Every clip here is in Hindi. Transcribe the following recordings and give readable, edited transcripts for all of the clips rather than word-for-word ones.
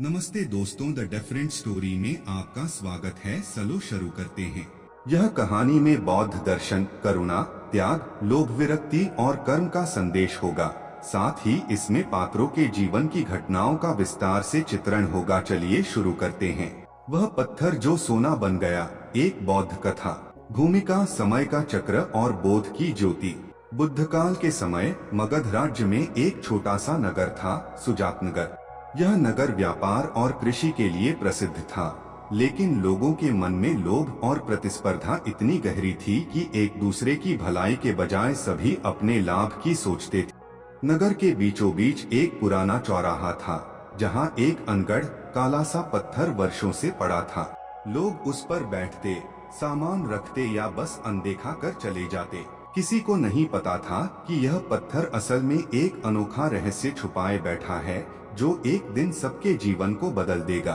नमस्ते दोस्तों, द डिफरेंट स्टोरी में आपका स्वागत है। चलो शुरू करते हैं। यह कहानी में बौद्ध दर्शन, करुणा, त्याग, लोभ, विरक्ति और कर्म का संदेश होगा। साथ ही इसमें पात्रों के जीवन की घटनाओं का विस्तार से चित्रण होगा। चलिए शुरू करते हैं। वह पत्थर जो सोना बन गया, एक बौद्ध कथा। भूमिका समय का चक्र और बोध की ज्योति। बुद्ध काल के समय मगध राज्य में एक छोटा सा नगर था, सुजातनगर। यह नगर व्यापार और कृषि के लिए प्रसिद्ध था, लेकिन लोगों के मन में लोभ और प्रतिस्पर्धा इतनी गहरी थी कि एक दूसरे की भलाई के बजाय सभी अपने लाभ की सोचते थे। नगर के बीचों बीच एक पुराना चौराहा था, जहां एक अनगढ़ काला सा पत्थर वर्षों से पड़ा था। लोग उस पर बैठते, सामान रखते या बस अनदेखा कर चले जाते। किसी को नहीं पता था कि यह पत्थर असल में एक अनोखा रहस्य छुपाए बैठा है, जो एक दिन सबके जीवन को बदल देगा।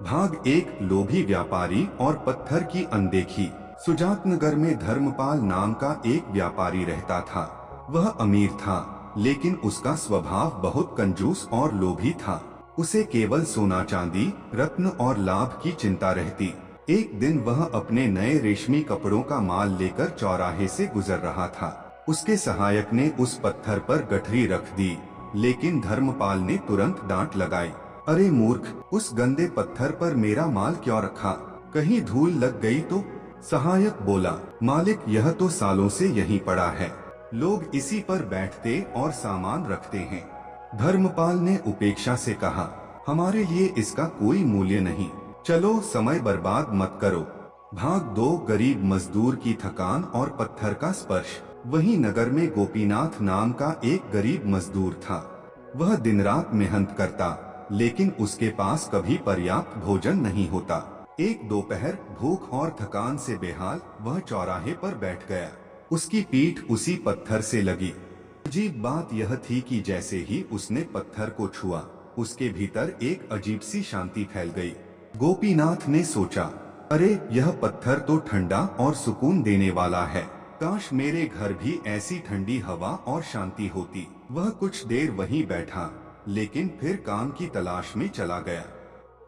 भाग एक, लोभी व्यापारी और पत्थर की अनदेखी। सुजातनगर में धर्मपाल नाम का एक व्यापारी रहता था। वह अमीर था, लेकिन उसका स्वभाव बहुत कंजूस और लोभी था। उसे केवल सोना चांदी, रत्न और लाभ की चिंता रहती। एक दिन वह अपने नए रेशमी कपड़ों का माल लेकर चौराहे से गुजर रहा था। उसके सहायक ने उस पत्थर पर गठरी रख दी, लेकिन धर्मपाल ने तुरंत डांट लगाई। अरे मूर्ख, उस गंदे पत्थर पर मेरा माल क्यों रखा? कहीं धूल लग गई तो? सहायक बोला, मालिक, यह तो सालों से यहीं पड़ा है। लोग इसी पर बैठते और सामान रखते हैं। धर्मपाल ने उपेक्षा से कहा, हमारे लिए इसका कोई मूल्य नहीं। चलो समय बर्बाद मत करो। भाग दो, गरीब मजदूर की थकान और पत्थर का स्पर्श। वहीं नगर में गोपीनाथ नाम का एक गरीब मजदूर था। वह दिन रात मेहनत करता, लेकिन उसके पास कभी पर्याप्त भोजन नहीं होता। एक दोपहर भूख और थकान से बेहाल वह चौराहे पर बैठ गया। उसकी पीठ उसी पत्थर से लगी। अजीब बात यह थी कि जैसे ही उसने पत्थर को छुआ, उसके भीतर एक अजीब सी शांति फैल गई। गोपीनाथ ने सोचा, अरे यह पत्थर तो ठंडा और सुकून देने वाला है। काश मेरे घर भी ऐसी ठंडी हवा और शांति होती। वह कुछ देर वहीं बैठा, लेकिन फिर काम की तलाश में चला गया।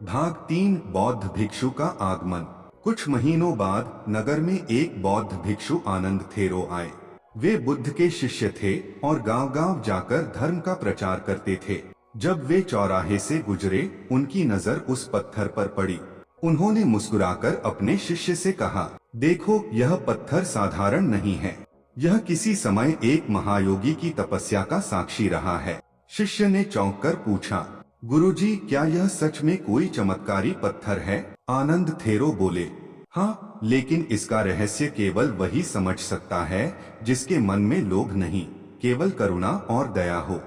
भाग तीन, बौद्ध भिक्षु का आगमन। कुछ महीनों बाद नगर में एक बौद्ध भिक्षु आनंद थेरो आए। वे बुद्ध के शिष्य थे और गांव-गांव जाकर धर्म का प्रचार करते थे। जब वे चौराहे से गुजरे, उनकी नजर उस पत्थर पर पड़ी। उन्होंने मुस्कुराकर अपने शिष्य से कहा, देखो, यह पत्थर साधारण नहीं है। यह किसी समय एक महायोगी की तपस्या का साक्षी रहा है। शिष्य ने चौंक कर पूछा, गुरुजी, क्या यह सच में कोई चमत्कारी पत्थर है? आनंद थेरो बोले, हाँ, लेकिन इसका रहस्य केवल वही समझ सकता है जिसके मन में लोभ नहीं, केवल करुणा और दया हो।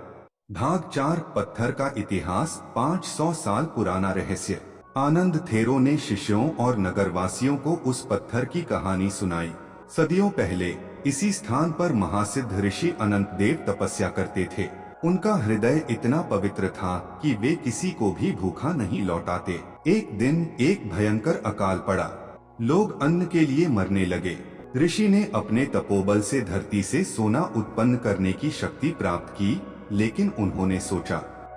भाग चार, पत्थर का इतिहास। 500 साल पुराना रहस्य। आनंद थेरो ने शिष्यों और नगरवासियों को उस पत्थर की कहानी सुनाई। सदियों पहले इसी स्थान पर महासिद्ध ऋषि अनंत देव तपस्या करते थे। उनका हृदय इतना पवित्र था कि वे किसी को भी भूखा नहीं लौटाते। एक दिन एक भयंकर अकाल पड़ा। लोग अन्न के लिए मरने लगे। ऋषि ने अपने तपोबल से धरती से सोना उत्पन्न करने की शक्ति प्राप्त की, लेकिन उन्होंने सोचा,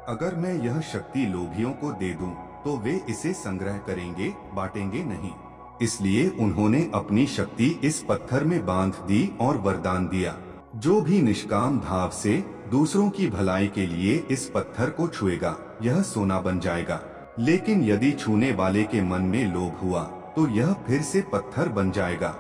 अगर मैं यह शक्ति लोभियों को दे दूं, तो वे इसे संग्रह करेंगे, बांटेंगे नहीं। इसलिए उन्होंने अपनी शक्ति इस पत्थर में बांध दी और वरदान दिया, जो भी निष्काम भाव से दूसरों की भलाई के लिए इस पत्थर को छुएगा, यह सोना बन जाएगा। लेकिन यदि छूने वाले के मन में लोभ हुआ, तो यह फिर से पत्थर बन जाएगा।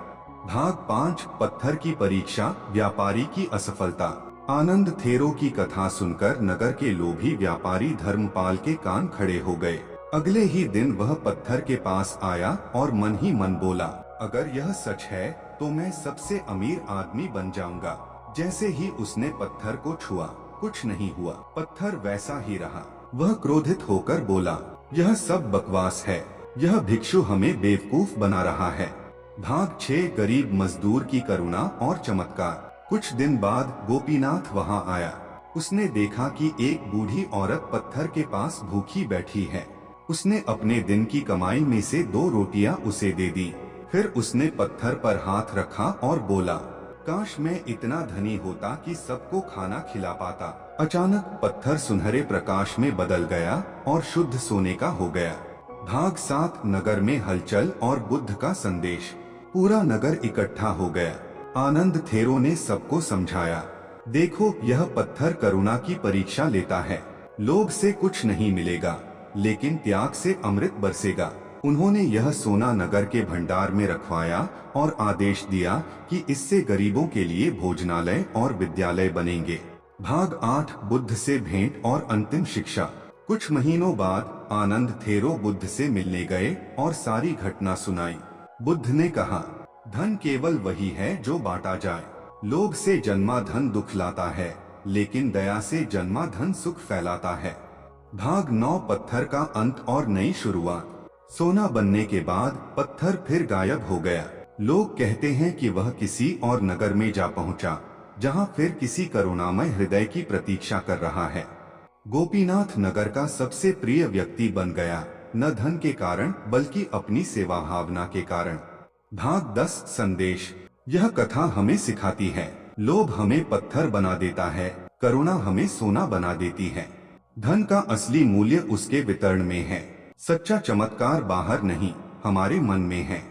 भाग पांच, पत्थर की परीक्षा, व्यापारी की असफलता। आनंद थेरो की कथा सुनकर नगर के लोभी व्यापारी धर्मपाल के कान खड़े हो गए। अगले ही दिन वह पत्थर के पास आया और मन ही मन बोला, अगर यह सच है तो मैं सबसे अमीर आदमी बन जाऊंगा। जैसे ही उसने पत्थर को छुआ, कुछ नहीं हुआ, पत्थर वैसा ही रहा। वह क्रोधित होकर बोला, यह सब बकवास है, यह भिक्षु हमें बेवकूफ बना रहा है। भाग 6, गरीब मजदूर की करुणा और चमत्कार। कुछ दिन बाद गोपीनाथ वहां आया। उसने देखा कि एक बूढ़ी औरत पत्थर के पास भूखी बैठी है। उसने अपने दिन की कमाई में से 2 रोटियां उसे दे दी। फिर उसने पत्थर पर हाथ रखा और बोला, काश मैं इतना धनी होता कि सबको खाना खिला पाता। अचानक पत्थर सुनहरे प्रकाश में बदल गया और शुद्ध सोने का हो गया। भाग 7 नगर में हलचल और बुद्ध का संदेश। पूरा नगर इकट्ठा हो गया। आनंद थेरो ने सबको समझाया, देखो यह पत्थर करुणा की परीक्षा लेता है। लोभ से कुछ नहीं मिलेगा, लेकिन त्याग से अमृत बरसेगा। उन्होंने यह सोना नगर के भंडार में रखवाया और आदेश दिया कि इससे गरीबों के लिए भोजनालय और विद्यालय बनेंगे। भाग 8 बुद्ध से भेंट और अंतिम शिक्षा। कुछ महीनों बाद आनंद थेरो बुद्ध से मिलने गए और सारी घटना सुनाई। बुद्ध ने कहा, धन केवल वही है जो बांटा जाए। लोभ से जन्मा धन दुख लाता है, लेकिन दया से जन्मा धन सुख फैलाता है। भाग 9 पत्थर का अंत और नई शुरुआत। सोना बनने के बाद पत्थर फिर गायब हो गया। लोग कहते हैं कि वह किसी और नगर में जा पहुंचा, जहां फिर किसी करुणामय हृदय की प्रतीक्षा कर रहा है। गोपीनाथ नगर का सबसे प्रिय व्यक्ति बन गया, न धन के कारण बल्कि अपनी सेवा भावना के कारण। भाग 10 संदेश। यह कथा हमें सिखाती है, लोभ हमें पत्थर बना देता है, करुणा हमें सोना बना देती है। धन का असली मूल्य उसके वितरण में है। सच्चा चमत्कार बाहर नहीं, हमारे मन में है।